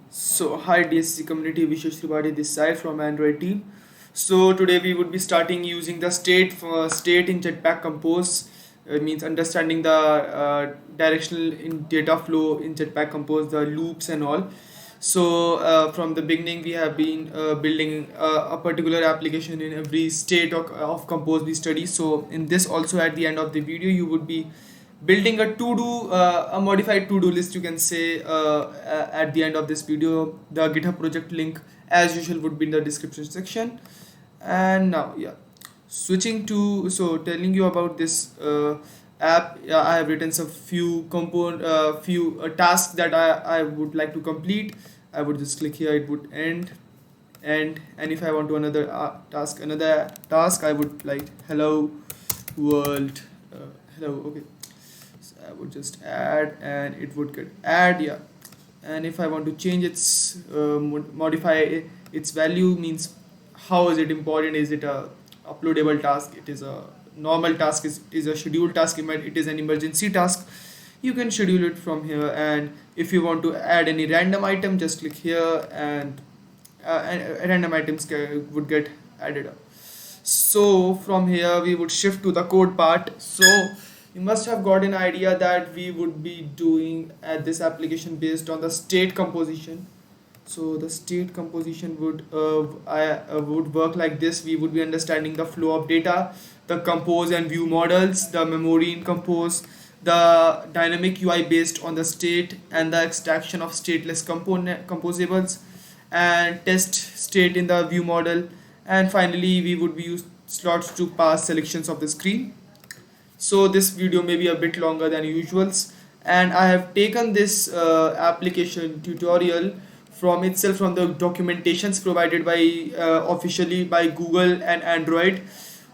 So, hi DSC community, Vishesh Tripadi this side from Android team. So today we would be starting using the state in Jetpack Compose. It means understanding the directional in data flow in Jetpack Compose, the loops and all. So from the beginning we have been building a particular application in every state of Compose we study. So in this also at the end of the video you would be building a modified to-do list, you can say, at the end of this video. The GitHub project link as usual would be in the description section. And now, yeah, switching to, so telling you about this app. Yeah, I have written some few tasks that I would like to complete. I would just click here, it would and if I want to another task, I would like hello world. Hello, okay. So I would just add and it would get add, yeah. And if I want to change its modify its value, means how is it important, is it a uploadable task, it is a normal task, is a scheduled task, it is an emergency task, you can schedule it from here. And if you want to add any random item, just click here and random items would get added up. So from here we would shift to the code part. So you must have got an idea that we would be doing at this application based on the state composition. So the state composition would work like this. We would be understanding the flow of data, the compose and view models, the memory in compose, the dynamic UI based on the state, and the extraction of stateless composables, and test state in the view model. And finally we would be use slots to pass selections of the screen. So this video may be a bit longer than usuals, and I have taken this application tutorial from the documentations provided by officially by Google and Android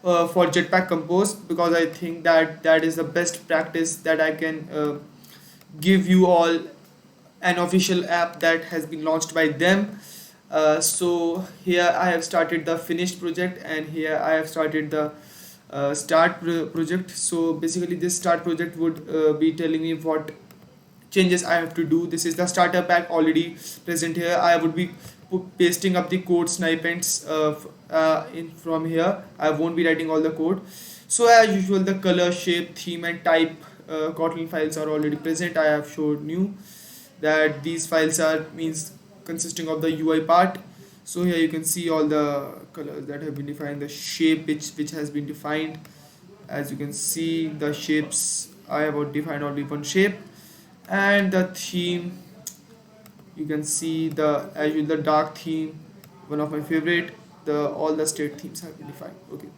for Jetpack Compose, because I think that that is the best practice that I can give you all, an official app that has been launched by them. So here I have started the finished project, and here I have started the project. So basically this start project would be telling me what changes I have to do. This is the starter pack already present here. I would be pasting up the code snippets in from here. I won't be writing all the code. So as usual, the color, shape, theme and type Kotlin files are already present. I have shown you that these files are means consisting of the UI part. So here you can see all the colors that have been defined, the shape which has been defined. As you can see, the shapes, I have defined only one shape. And the theme, you can see the as usual the dark theme, one of my favorite. The all the state themes have been defined. Okay,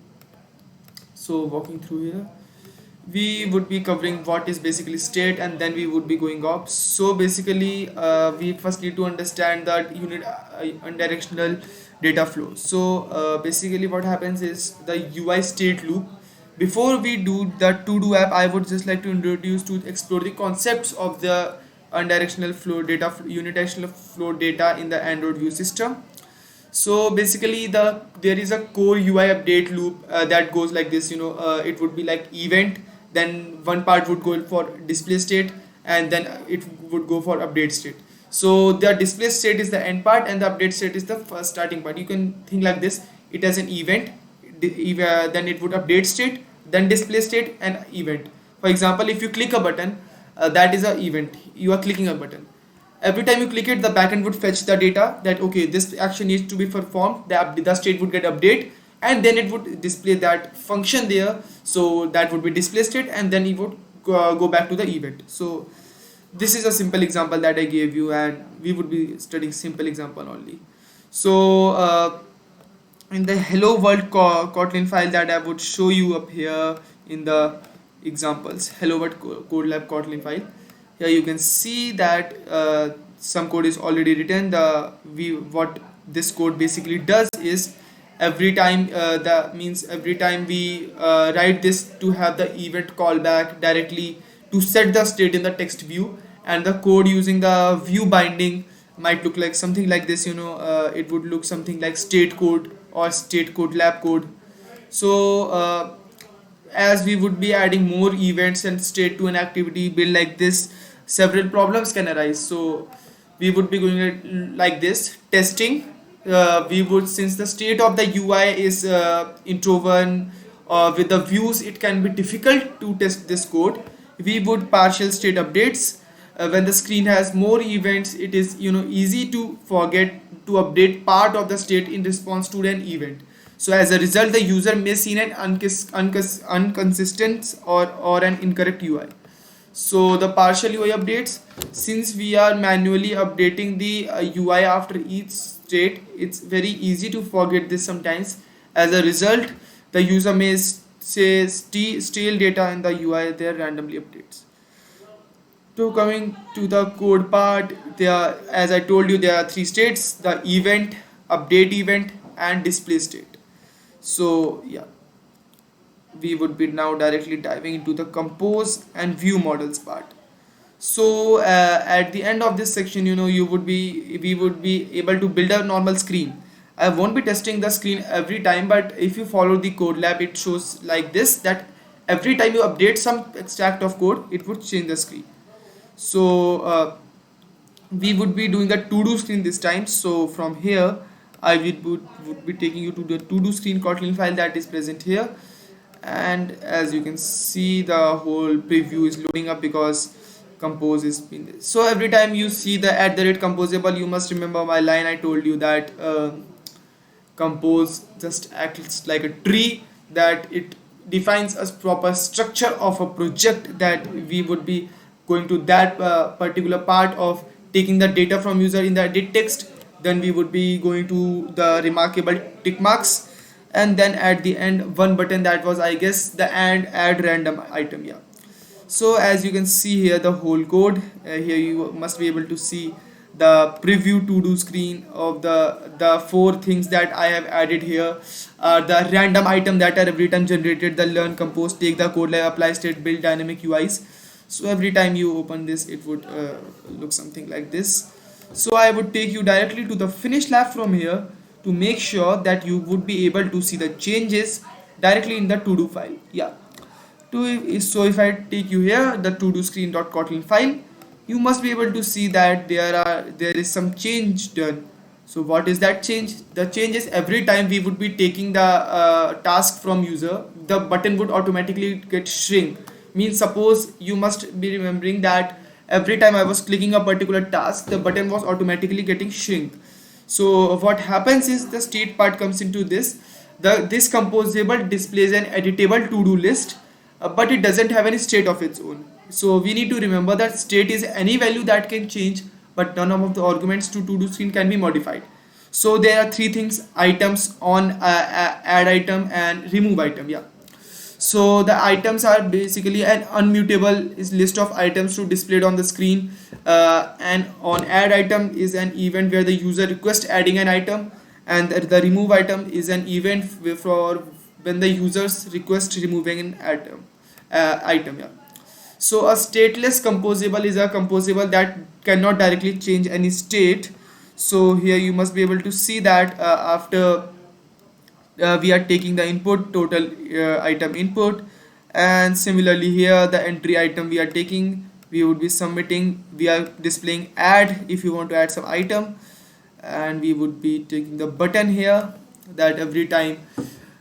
so walking through here, we would be covering what is basically state, and then we would be going up. So basically we first need to understand that unit unidirectional data flow. So basically what happens is the UI state loop. Before we do the to do app, I would just like to introduce to explore the concepts of the unidirectional flow data, unidirectional flow data in the Android view system. So basically there is a core UI update loop that goes like this. It would be like event, then one part would go for display state, and then it would go for update state. So the display state is the end part and the update state is the first starting part. You can think like this: it as an event, then it would update state, then display state and event. For example, if you click a button, that is a event. You are clicking a button. Every time you click it, the backend would fetch the data that okay, this action needs to be performed. The state would get update, and then it would display that function there. So that would be display state, and then it would go back to the event. So this is a simple example that I gave you, and we would be studying simple example only. So in the hello world Kotlin file that I would show you up here in the examples, hello world code lab Kotlin file, here you can see that some code is already written. What this code basically does is every time we write this to have the event callback directly to set the state in the text view, and the code using the view binding might look like something like this. It would look something like state code or state code lab code. So as we would be adding more events and state to an activity build like this, several problems can arise. So we would be going it like this: testing. We would, since the state of the UI is introverted with the views, it can be difficult to test this code. We would partial state updates. When the screen has more events, it is easy to forget to update part of the state in response to an event. So as a result, the user may see an inconsistent or an incorrect UI. So the partial UI updates, since we are manually updating the UI after each state, it's very easy to forget this sometimes. As a result, the user may say steal data in the UI there randomly updates. So coming to the code part, there, as I told you, there are three states: the event, update event, and display state. So yeah, we would be now directly diving into the compose and view models part. So at the end of this section, we would be able to build a normal screen. I won't be testing the screen every time, but if you follow the code lab, it shows like this, that every time you update some extract of code, it would change the screen. So we would be doing the to-do screen this time. So from here, would be taking you to the to-do screen Kotlin file that is present here. And as you can see, the whole preview is loading up because compose is been there. So every time you see the @composable, you must remember my line. I told you that compose just acts like a tree, that it defines a proper structure of a project, that we would be going to that particular part of taking the data from user in the edit text. Then we would be going to the remarkable tick marks, and then at the end one button, that was, I guess, the add random item. Yeah. So as you can see here, the whole code here, you must be able to see the preview to do screen of the four things that I have added here. The random item that are every time generated, the learn, compose, take the code, like apply state, build dynamic UIs. So every time you open this, it would look something like this. So I would take you directly to the finish lab from here, to make sure that you would be able to see the changes directly in the to do file. Yeah. So if I take you here, the to do screen.kotlin file, you must be able to see that there is some change done. So what is that change? The change is every time we would be taking the task from user, the button would automatically get shrink. Means, suppose you must be remembering that every time I was clicking a particular task, the button was automatically getting shrink. So what happens is, the state part comes into this. This composable displays an editable to-do list, but it doesn't have any state of its own. So we need to remember that state is any value that can change, but none of the arguments to-do screen can be modified. So there are three things: items, on, add item, and remove item. Yeah. So the items are basically an unmutable list of items to displayed on the screen, and on add item is an event where the user requests adding an item, and the remove item is an event for when the users request removing an item. Yeah. So a stateless composable is a composable that cannot directly change any state. So here you must be able to see that after we are taking the input, total item input, and similarly here the entry item we are taking, we would be submitting, we are displaying add if you want to add some item, and we would be taking the button here, that every time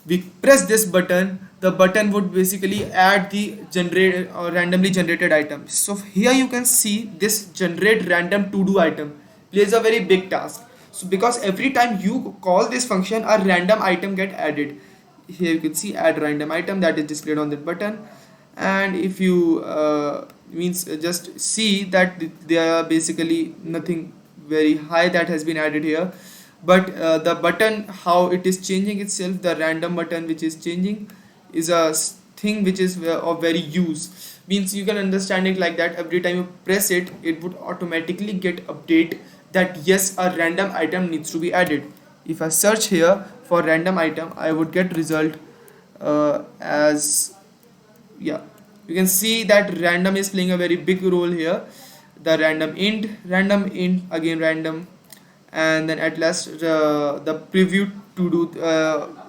we press this button, the button would basically add the generate or randomly generated item. So here you can see this generate random to do item plays a very big task. So because every time you call this function, a random item get added. Here you can see add random item, that is displayed on that button. And if you just see that there are basically nothing very high that has been added here, but the button, how it is changing itself, the random button which is changing is a thing which is of very use. Means you can understand it like that every time you press it, it would automatically get update that yes, a random item needs to be added. If I search here for random item, I would get result as, yeah, you can see that random is playing a very big role here. The random int, again random, and then at last the preview to do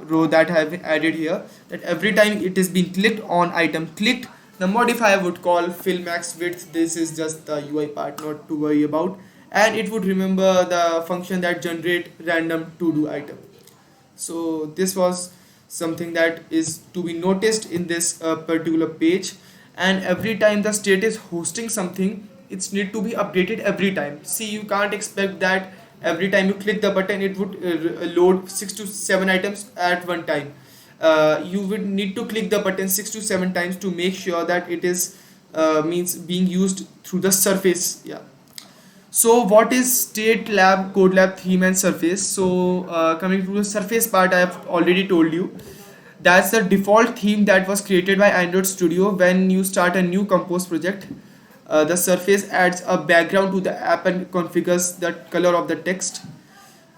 row that I have added here, that every time it is being clicked on item clicked, The modify I would call fill max width. This is just the UI part, not to worry about. And it would remember the function that generate random to do item. So this was something that is to be noticed in this particular page. And every time the state is hosting something, it's need to be updated every time. See, you can't expect that every time you click the button it would load 6 to 7 items at one time. You would need to click the button 6 to 7 times to make sure that it is means being used through the surface. Yeah. So what is State Lab, Code Lab theme and surface? So coming to the surface part, I have already told you. That's the default theme that was created by Android Studio when you start a new Compose project. The surface adds a background to the app and configures the color of the text.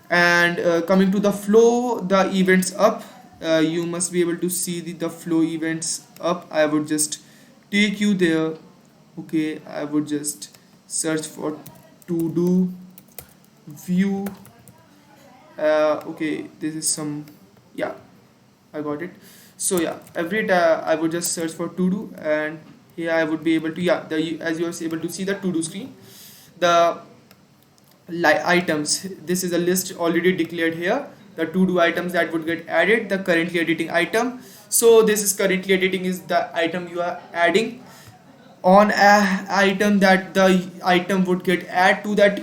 And coming to the flow, the events up, you must be able to see the flow events up. I would just take you there. Okay, I would just search for to do view. Okay, this is some, yeah, I got it. So yeah, every time I would just search for to do, and here I would be able to, yeah, as you are able to see the to do screen, the items, this is a list already declared here, the to do items that would get added, the currently editing item. So this is currently editing is the item you are adding on a item, that the item would get add to that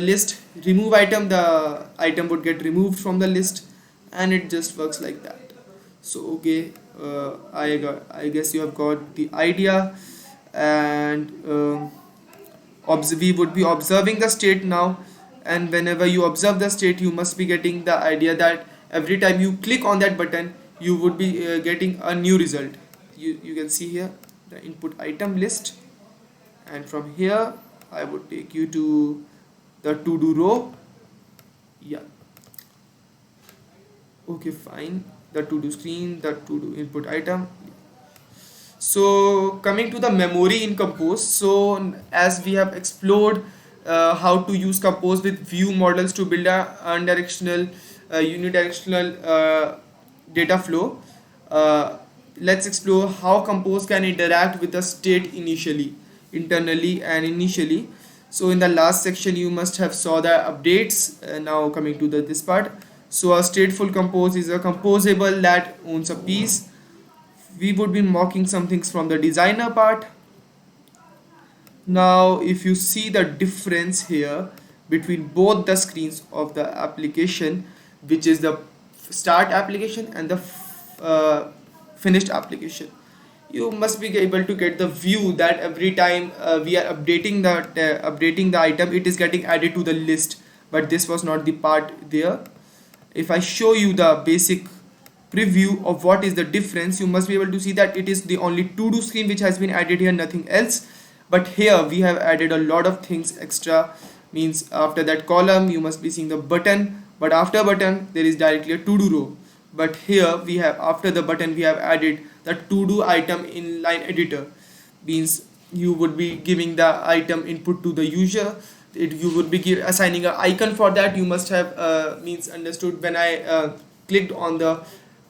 list. Remove item, the item would get removed from the list, and it just works like that. So okay, I guess you have got the idea. And we would be observing the state now, and whenever you observe the state you must be getting the idea that every time you click on that button you would be getting a new result. You can see here the input item list, and from here I would take you to the to do row. Yeah, okay, fine, the to do screen, the to do input item. So coming to the memory in Compose, so as we have explored how to use Compose with view models to build a unidirectional data flow, uh, let's explore how Compose can interact with the state internally and initially. So in the last section you must have saw the updates. Now coming to this part. So a stateful compose is a composable that owns a piece. We would be mocking some things from the designer part. Now if you see the difference here between both the screens of the application, which is the start application and the finished application, you must be able to get the view that every time we are updating the item, it is getting added to the list. But this was not the part there. If I show you the basic preview of what is the difference, you must be able to see that it is the only to do screen which has been added here, nothing else. But here we have added a lot of things extra. Means after that column you must be seeing the button, but after button there is directly a to do row. But here we have, after the button we have added the to do item in line editor. Means you would be giving the item input to the user. You would be assigning an icon for that. You must have means understood when I clicked on the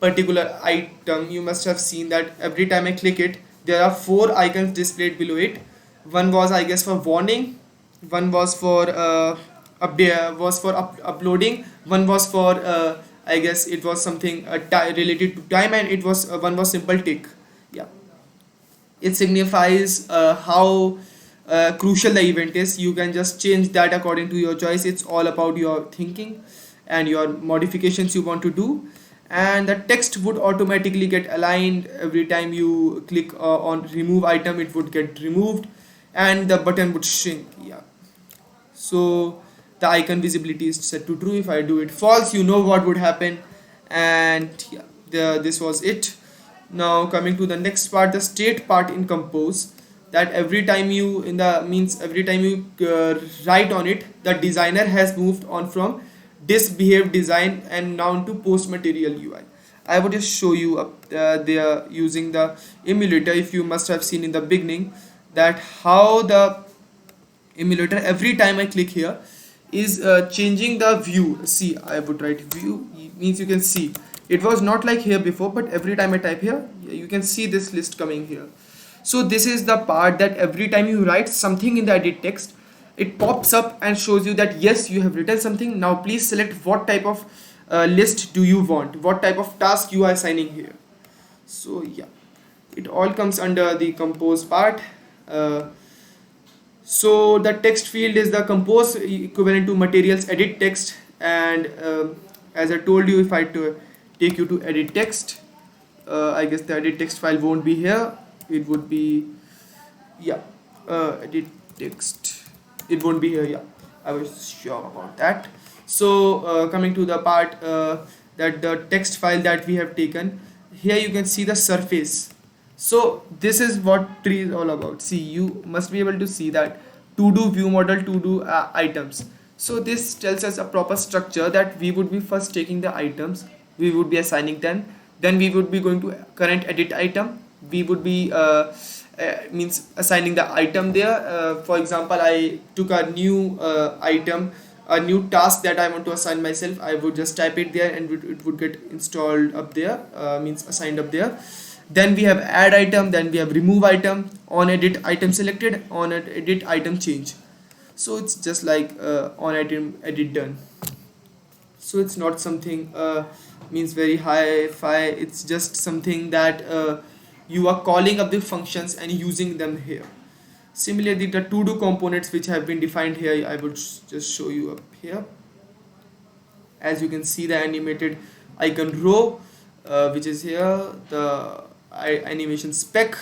particular item, you must have seen that every time I click it there are 4 icons displayed below it. One was, I guess, for warning, one was for update, was for uploading, one was for I guess it was something related to time, and it was one was simple tick. Yeah, it signifies how crucial the event is. You can just change that according to your choice. It's all about your thinking and your modifications you want to do. And the text would automatically get aligned every time you click on remove item, it would get removed, and the button would shrink. Yeah, so the icon visibility is set to true. If I do it false, you know what would happen. And yeah, this was it. Now coming to the next part, the state part in Compose, that every time you in the means every time you write on it, the designer has moved on from disbehave design and now to post material UI. I would just show you up there using the emulator. If you must have seen in the beginning that how the emulator, every time I click here, is changing the view. See, I would write view, means you can see it was not like here before, but every time I type here you can see this list coming here. So this is the part that every time you write something in the edit text, it pops up and shows you that yes, you have written something. Now please select what type of list do you want, what type of task you are assigning here. So yeah, it all comes under the compose part. uh, so the text field is the compose equivalent to materials edit text. And as I told you, if I take you to edit text, I guess the edit text file won't be here. It would be, yeah, edit text, it won't be here. Yeah, I was sure about that. So coming to the part that the text file that we have taken, here you can see the surface. So this is what tree is all about. See, you must be able to see that to do view model, to do items. So this tells us a proper structure that we would be first taking the items, we would be assigning them, then we would be going to current edit item, we would be means assigning the item there. For example, I took a new item, a new task that I want to assign myself. I would just type it there and it would get installed up there, means assigned up there. Then we have add item, then we have remove item, on edit item selected, on edit item change. So it's just like on item edit done. So it's not something means very hi-fi, it's just something that you are calling up the functions and using them here. Similarly, the to do components which have been defined here, I would just show you up here. As you can see, the animated icon row, which is here, the animation spec,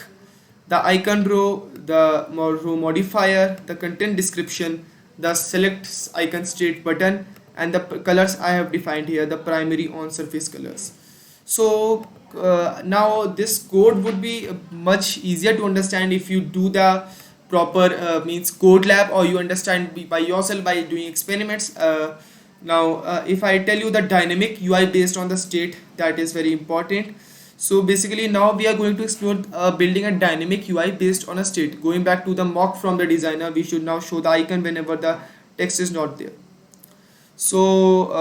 the icon row, the row modifier, the content description, the select icon state button, and the colors I have defined here, the primary on surface colors. So now this code would be much easier to understand if you do the proper means code lab, or you understand by yourself by doing experiments. Now if I tell you the dynamic UI based on the state, that is very important. So basically now we are going to explore building a dynamic UI based on a state. Going back to the mock from the designer, we should now show the icon whenever the text is not there. So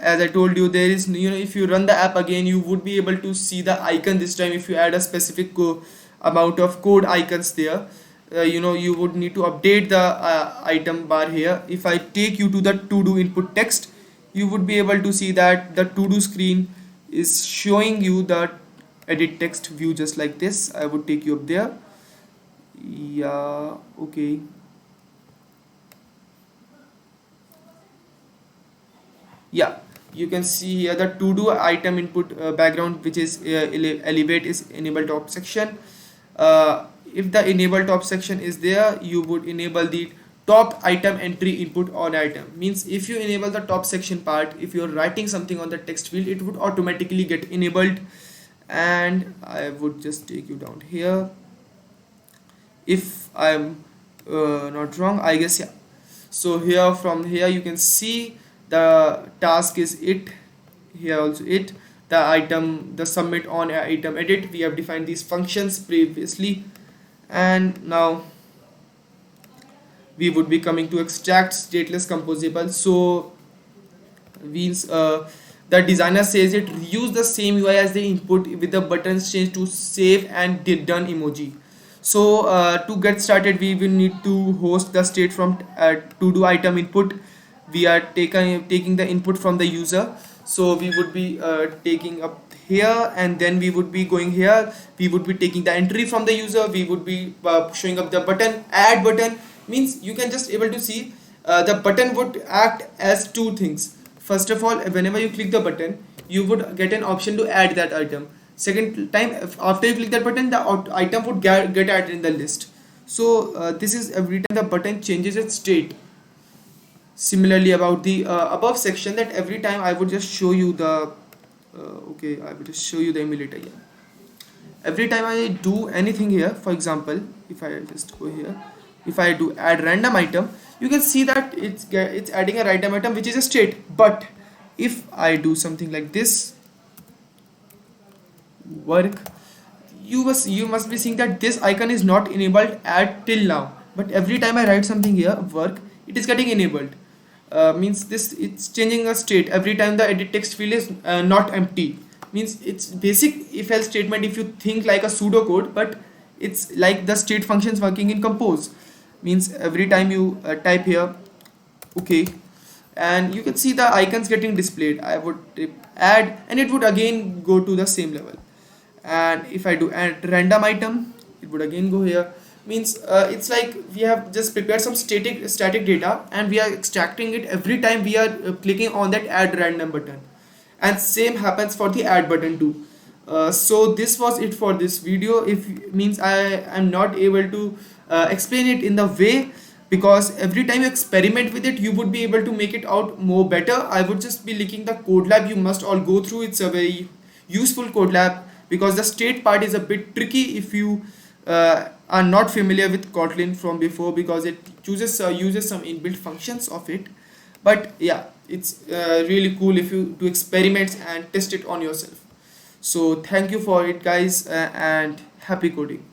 as I told you, there is, if you run the app again, you would be able to see the icon this time. If you add a specific amount of code icons there, you would need to update the item bar here. If I take you to the to do input text, you would be able to see that the to do screen is showing you the edit text view just like this. I would take you up there. Yeah, okay. Yeah, you can see here the to do item input background, which is elevate, is enable top section. If the enable top section is there, you would enable the top item entry input on item. Means if you enable the top section part, if you're writing something on the text field, it would automatically get enabled. And I would just take you down here. If I'm not wrong, I guess, yeah. So here, from here you can see the task is it, here also it, the item, the submit on item edit, we have defined these functions previously. And now we would be coming to extract stateless composable. So means the designer says it reuse the same UI as the input with the buttons changed to save and done emoji. So to get started, we will need to host the state from to do item input. We are taking the input from the user. So we would be taking up here, and then we would be going here. We would be taking the entry from the user. We would be showing up the button, add button. Means you can just able to see the button would act as two things. First of all, whenever you click the button, you would get an option to add that item. Second time, after you click that button, the item would get added in the list. So this is every time the button changes its state. Similarly, about the above section, that every time I would just show you the okay, I will just show you the emulator here. Every time I do anything here, for example, if I just go here, if I do add random item, you can see that it's adding a random item which is a state. But if I do something like this, work, you must be seeing that this icon is not enabled at till now, but every time I write something here, work, it is getting enabled. Means this, it's changing a state every time the edit text field is not empty. Means it's basic if else statement if you think like a pseudo code, but it's like the state functions working in compose. Means every time you type here okay, and you can see the icons getting displayed. I would add and it would again go to the same level. And if I do add random item, it would again go here. Means it's like we have just prepared some static data and we are extracting it every time we are clicking on that add random button. And same happens for the add button too. So this was it for this video. If means I am not able to explain it in the way, because every time you experiment with it you would be able to make it out more better. I would just be linking the code lab, you must all go through. It's a very useful code lab, because the state part is a bit tricky if you are not familiar with Kotlin from before, because it uses some inbuilt functions of it. But yeah, it's really cool if you do experiments and test it on yourself. So thank you for it guys, and happy coding.